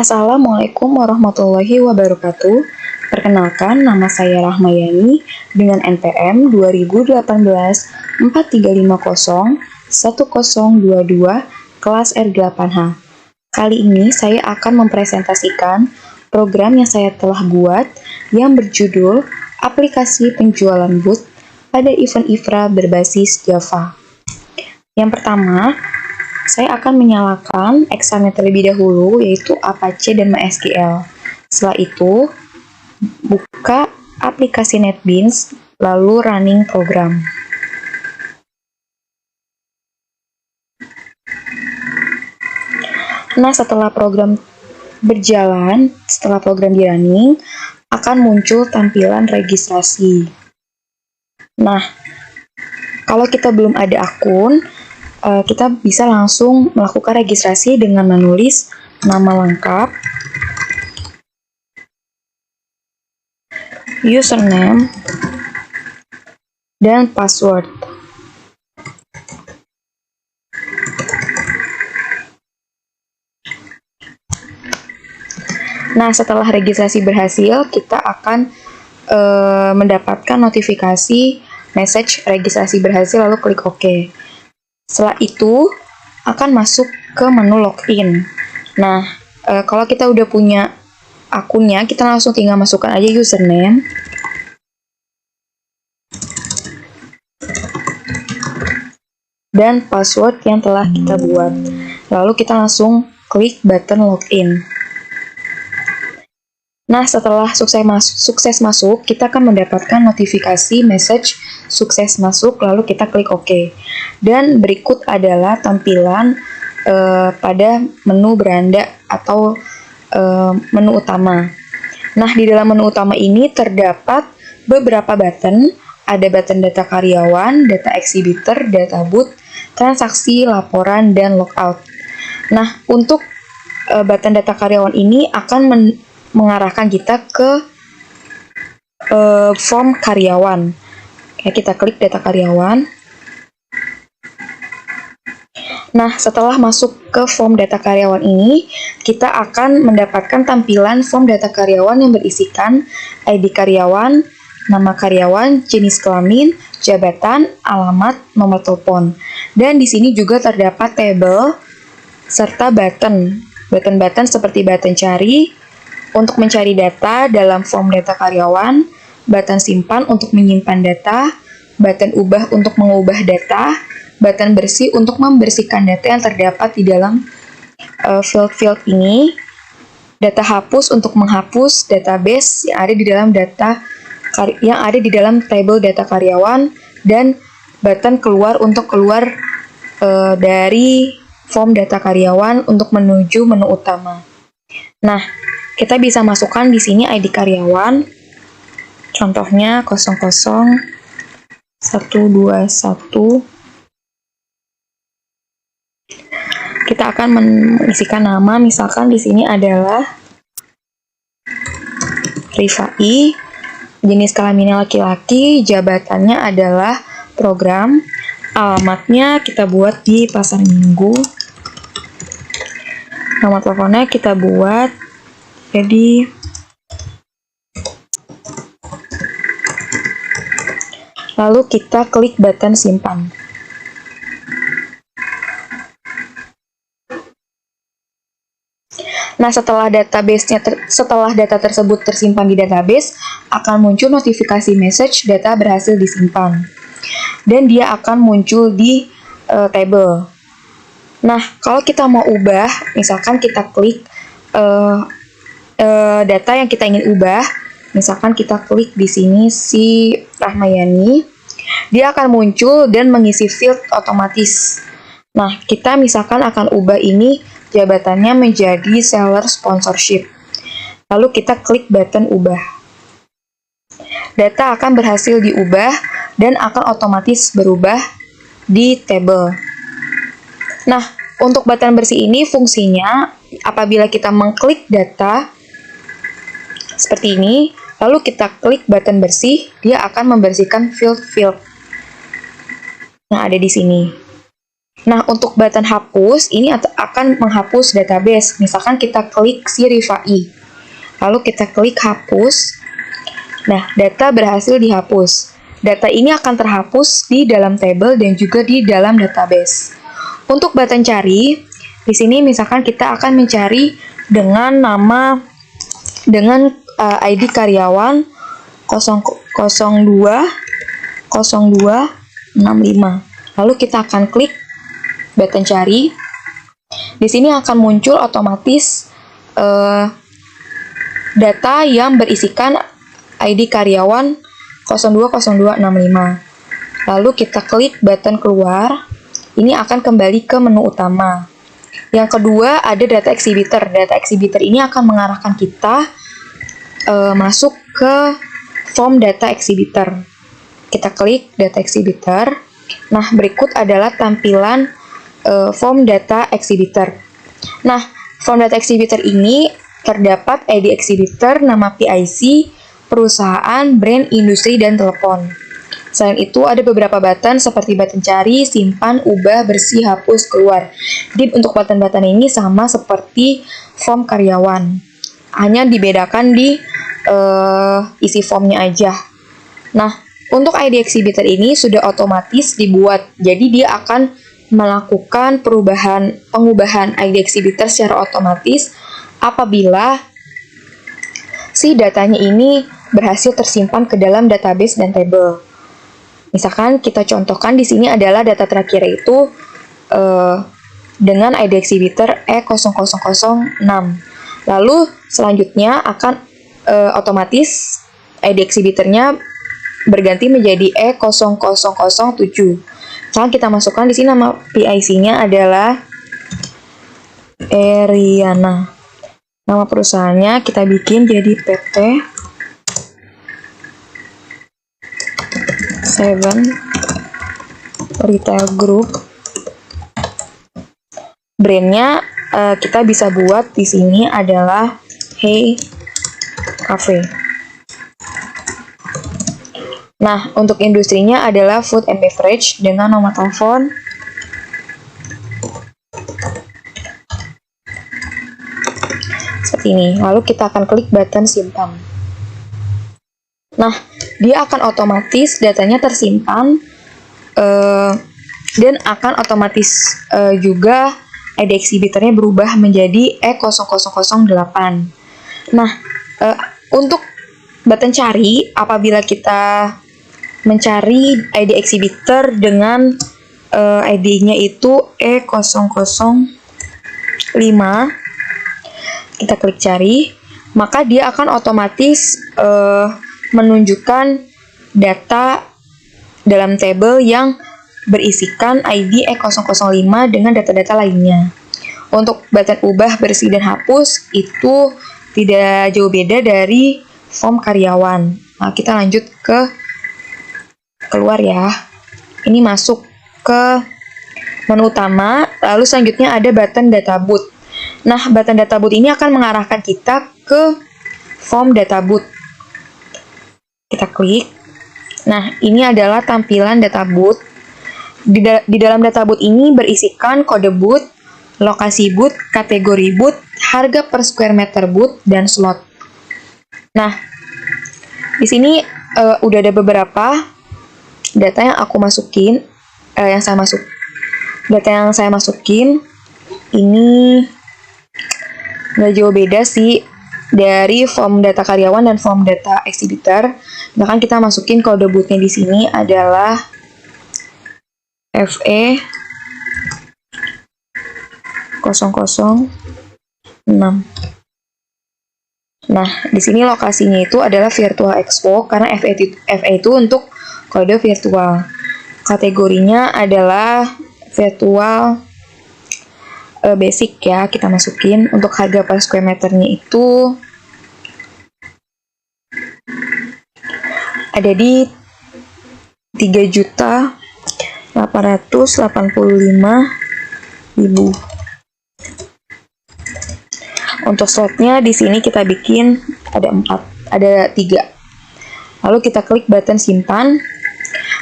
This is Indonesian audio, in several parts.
Assalamualaikum warahmatullahi wabarakatuh. Perkenalkan, nama saya Rahmayani dengan NPM 2018-4350-1022 kelas R8H. Kali ini saya akan mempresentasikan program yang saya telah buat yang berjudul Aplikasi Penjualan Booth pada event IFRA berbasis Java. Yang pertama, saya akan menyalakan Xamarin terlebih dahulu, yaitu Apache dan MySQL. Setelah itu, buka aplikasi NetBeans, lalu running program. Nah, setelah program berjalan, setelah program di running, akan muncul tampilan registrasi. Nah, kalau kita belum ada akun, kita bisa langsung melakukan registrasi dengan menulis nama lengkap, username, dan password. Nah, setelah registrasi berhasil, kita akan mendapatkan notifikasi message registrasi berhasil, lalu klik OK. Setelah itu, akan masuk ke menu login. Nah, kalau kita udah punya akunnya, kita langsung tinggal masukkan aja username. Dan password yang telah kita buat. Lalu kita langsung klik button login. Nah, setelah sukses masuk, kita akan mendapatkan notifikasi message sukses masuk, lalu kita klik OK. Dan berikut adalah tampilan pada menu beranda atau menu utama. Nah, di dalam menu utama ini terdapat beberapa button. Ada button data karyawan, data exhibitor, data booth, transaksi, laporan, dan logout. Nah, untuk button data karyawan ini akan mengarahkan kita ke form karyawan. Kayak kita klik data karyawan. Nah, setelah masuk ke form data karyawan ini, kita akan mendapatkan tampilan form data karyawan yang berisikan ID karyawan, nama karyawan, jenis kelamin, jabatan, alamat, nomor telepon. Dan di sini juga terdapat tabel serta button. Button-button seperti button cari untuk mencari data dalam form data karyawan, button simpan untuk menyimpan data, button ubah untuk mengubah data, button bersih untuk membersihkan data yang terdapat di dalam field-field ini, data hapus untuk menghapus database yang ada di dalam tabel data karyawan, dan button keluar untuk keluar dari form data karyawan untuk menuju menu utama. Nah, kita bisa masukkan di sini ID karyawan, contohnya 00121. Kita akan mengisikan nama, misalkan di sini adalah Rifai, jenis kelaminnya laki-laki, jabatannya adalah program, alamatnya kita buat di Pasar Minggu, nomor teleponnya kita buat jadi lalu kita klik button simpan. Nah, setelah data tersebut tersimpan di database, akan muncul notifikasi message data berhasil disimpan. Dan dia akan muncul di table. Nah, kalau kita mau ubah, misalkan kita klik data yang kita ingin ubah, misalkan kita klik di sini si Rahmayani, dia akan muncul dan mengisi field otomatis. Nah, kita misalkan akan ubah ini jabatannya menjadi seller sponsorship. Lalu kita klik button ubah. Data akan berhasil diubah dan akan otomatis berubah di table. Nah, untuk button bersih ini fungsinya apabila kita mengklik data seperti ini, lalu kita klik button bersih, dia akan membersihkan field yang ada di sini. Nah, untuk button hapus, ini akan menghapus database. Misalkan kita klik si Rifai, lalu kita klik hapus. Nah, data berhasil dihapus. Data ini akan terhapus di dalam tabel dan juga di dalam database. Untuk button cari, di sini misalkan kita akan mencari dengan ID karyawan 0020265. Lalu kita akan klik button cari. Di sini akan muncul otomatis data yang berisikan ID karyawan 020265. Lalu kita klik button keluar. Ini akan kembali ke menu utama. Yang kedua ada data exhibitor. Data exhibitor ini akan mengarahkan kita masuk ke form data exhibitor. Kita klik data exhibitor. Nah, berikut adalah tampilan form data exhibitor. Nah, form data exhibitor ini terdapat ID exhibitor, nama PIC, perusahaan, brand, industri, dan telepon. Selain itu, ada beberapa button seperti button cari, simpan, ubah, bersih, hapus, keluar. Jadi, untuk button-button ini sama seperti form karyawan. Hanya dibedakan di isi formnya aja. Nah, untuk ID exhibitor ini sudah otomatis dibuat. Jadi, dia akan melakukan pengubahan ID exhibitor secara otomatis apabila si datanya ini berhasil tersimpan ke dalam database dan table. Misalkan kita contohkan di sini adalah data terakhir itu dengan ID exhibitor E0006. Lalu selanjutnya akan otomatis ID exhibitornya berganti menjadi E0007. Sekarang kita masukkan di sini nama PIC-nya adalah Eriana. Nama perusahaannya kita bikin jadi PT 7 Retail Group. Brandnya kita bisa buat di sini adalah Hey Cafe. Nah, untuk industrinya adalah food and beverage dengan nomor telepon seperti ini. Lalu kita akan klik button simpan. Nah, dia akan otomatis datanya tersimpan dan akan otomatis juga ID exhibitornya berubah menjadi E0008. Nah, untuk button cari, apabila kita mencari ID exhibitor dengan ID-nya itu E005, kita klik cari, maka dia akan otomatis menunjukkan data dalam tabel yang berisikan ID E005 dengan data-data lainnya. Untuk button ubah, bersih, dan hapus itu tidak jauh beda dari form karyawan. Nah, kita lanjut ke keluar ya. Ini masuk ke menu utama, lalu selanjutnya ada button data boot. Nah, button data boot ini akan mengarahkan kita ke form data boot. Kita klik. Nah, ini adalah tampilan data boot. Di dalam data boot ini berisikan kode boot, lokasi boot, kategori boot, harga per square meter boot, dan slot. Nah, di sini udah ada beberapa data yang aku masukin, data yang saya masukin ini nggak jauh beda sih dari form data karyawan dan form data exhibitor. Bahkan kita masukin kode bootnya di sini adalah FE 006. Nah, di sini lokasinya itu adalah Virtual Expo karena FE itu untuk kode virtual. Kategorinya adalah virtual basic ya, kita masukin. Untuk harga per square meternya itu ada di 3.885.000. Untuk slotnya di sini kita bikin ada 3. Lalu kita klik button simpan.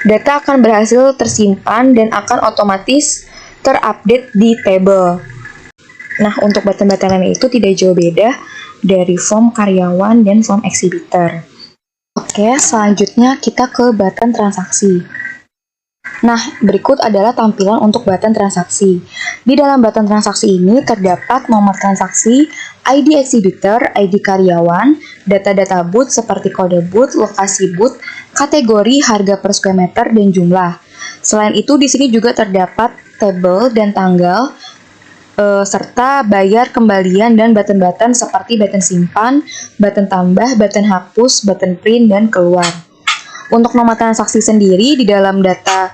Data akan berhasil tersimpan dan akan otomatis terupdate di table. Nah, untuk button-buttonan itu tidak jauh beda dari form karyawan dan form exhibitor. Oke, selanjutnya kita ke button transaksi. Nah, berikut adalah tampilan untuk button transaksi. Di dalam button transaksi ini terdapat nomor transaksi, ID exhibitor, ID karyawan, data-data booth seperti kode booth, lokasi booth, kategori, harga per square meter, dan jumlah. Selain itu, di sini juga terdapat table dan tanggal, serta bayar, kembalian, dan button-button seperti button simpan, button tambah, button hapus, button print, dan keluar. Untuk nomor transaksi sendiri di dalam data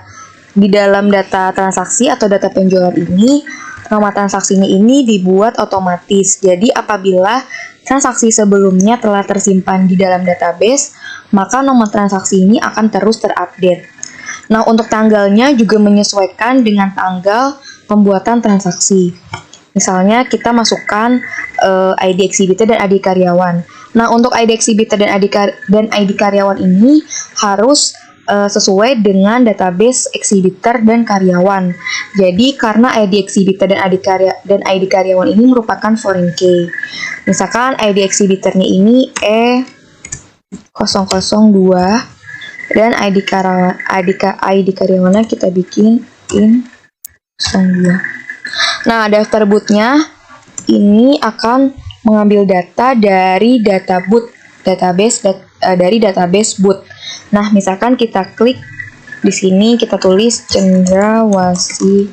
transaksi atau data penjualan ini, nomor transaksinya ini dibuat otomatis. Jadi apabila transaksi sebelumnya telah tersimpan di dalam database, maka nomor transaksi ini akan terus terupdate. Nah, untuk tanggalnya juga menyesuaikan dengan tanggal pembuatan transaksi. Misalnya kita masukkan ID exhibitor dan ID karyawan. Nah, untuk ID exhibitor dan ID karyawan ini harus sesuai dengan database exhibitor dan karyawan. Jadi karena ID exhibitor dan ID karyawan ini merupakan foreign key. Misalkan ID exhibitornya ini E002 dan ID karyawannya kita bikin in 02. Nah, daftar bootnya ini akan mengambil data dari database boot. Nah, misalkan kita klik di sini, kita tulis Cendrawasih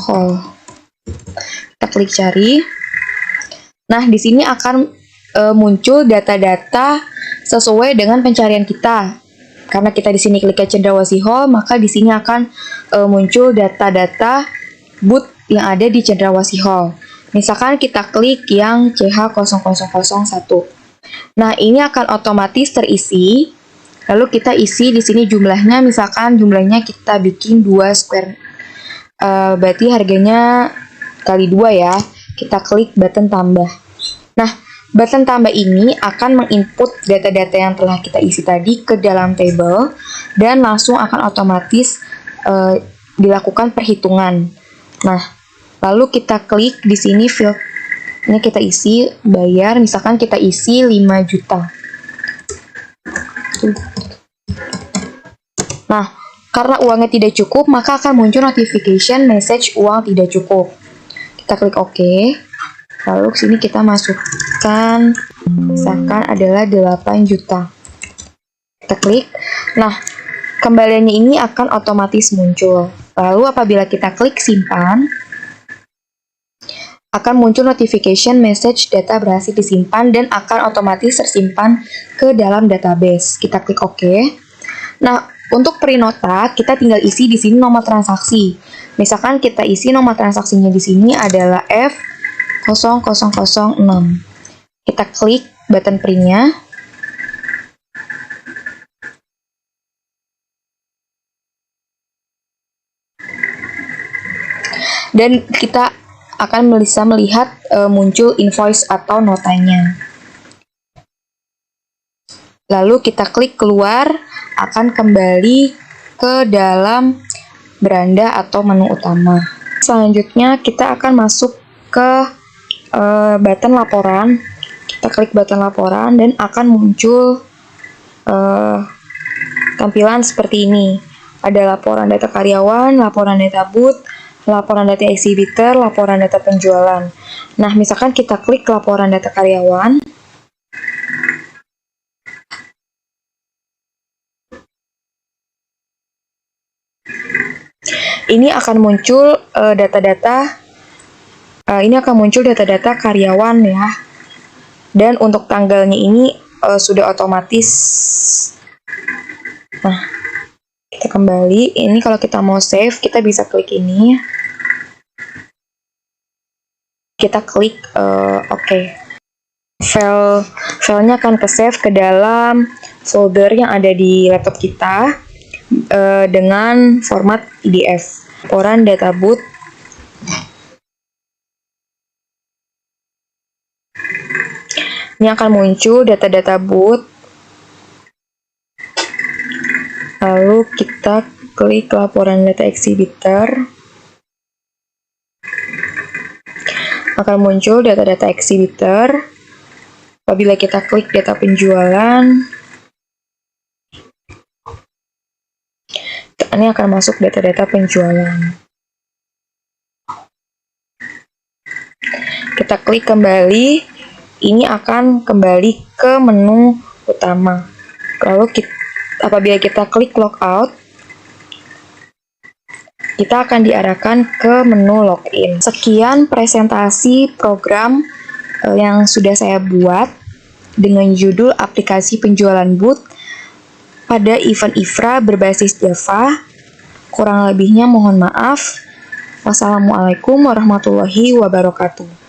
Hall. Kita klik cari. Nah, di sini akan muncul data-data sesuai dengan pencarian kita. Karena kita di sini klik Cendrawasih Hall, maka di sini akan muncul data-data boot yang ada di Cendrawasih Hall. Misalkan kita klik yang CH0001. Nah, ini akan otomatis terisi. Lalu kita isi di sini jumlahnya, misalkan jumlahnya kita bikin 2 square. Berarti harganya kali 2 ya. Kita klik button tambah. Nah, button tambah ini akan menginput data-data yang telah kita isi tadi ke dalam table dan langsung akan otomatis dilakukan perhitungan. Nah, lalu kita klik di sini field. Ini kita isi bayar, misalkan kita isi 5 juta. Nah, karena uangnya tidak cukup, maka akan muncul notification message uang tidak cukup. Kita klik OK. Lalu sini kita masukkan, misalkan adalah 8 juta. Kita klik. Nah, kembaliannya ini akan otomatis muncul. Lalu apabila kita klik simpan, akan muncul notification message data berhasil disimpan dan akan otomatis tersimpan ke dalam database. Kita klik OK. Nah, untuk perinota kita tinggal isi di sini nomor transaksi. Misalkan kita isi nomor transaksinya di sini adalah F0006. Kita klik button print-nya. Dan kita akan bisa melihat muncul invoice atau notanya. Lalu kita klik keluar, akan kembali ke dalam beranda atau menu utama. Selanjutnya kita akan masuk ke button laporan. Kita klik button laporan dan akan muncul tampilan seperti ini. Ada laporan data karyawan, laporan data booth, laporan data exhibitor, laporan data penjualan. Nah, misalkan kita klik laporan data karyawan. Ini akan muncul data-data karyawan ya. Dan untuk tanggalnya ini sudah otomatis. Nah, kita kembali. Ini kalau kita mau save, kita bisa klik ini. Kita klik OK. Filenya akan ke-save ke dalam folder yang ada di laptop kita dengan format PDF. Laporan data booth. Ini akan muncul data-data booth. Lalu kita klik laporan data exhibitor. akan muncul data-data exhibitor. Apabila kita klik data penjualan, ini akan masuk data-data penjualan. Kita klik kembali, ini akan kembali ke menu utama. Lalu apabila kita klik logout, kita akan diarahkan ke menu login. Sekian presentasi program yang sudah saya buat dengan judul aplikasi penjualan booth pada event IFRA berbasis Java. Kurang lebihnya mohon maaf. Wassalamualaikum warahmatullahi wabarakatuh.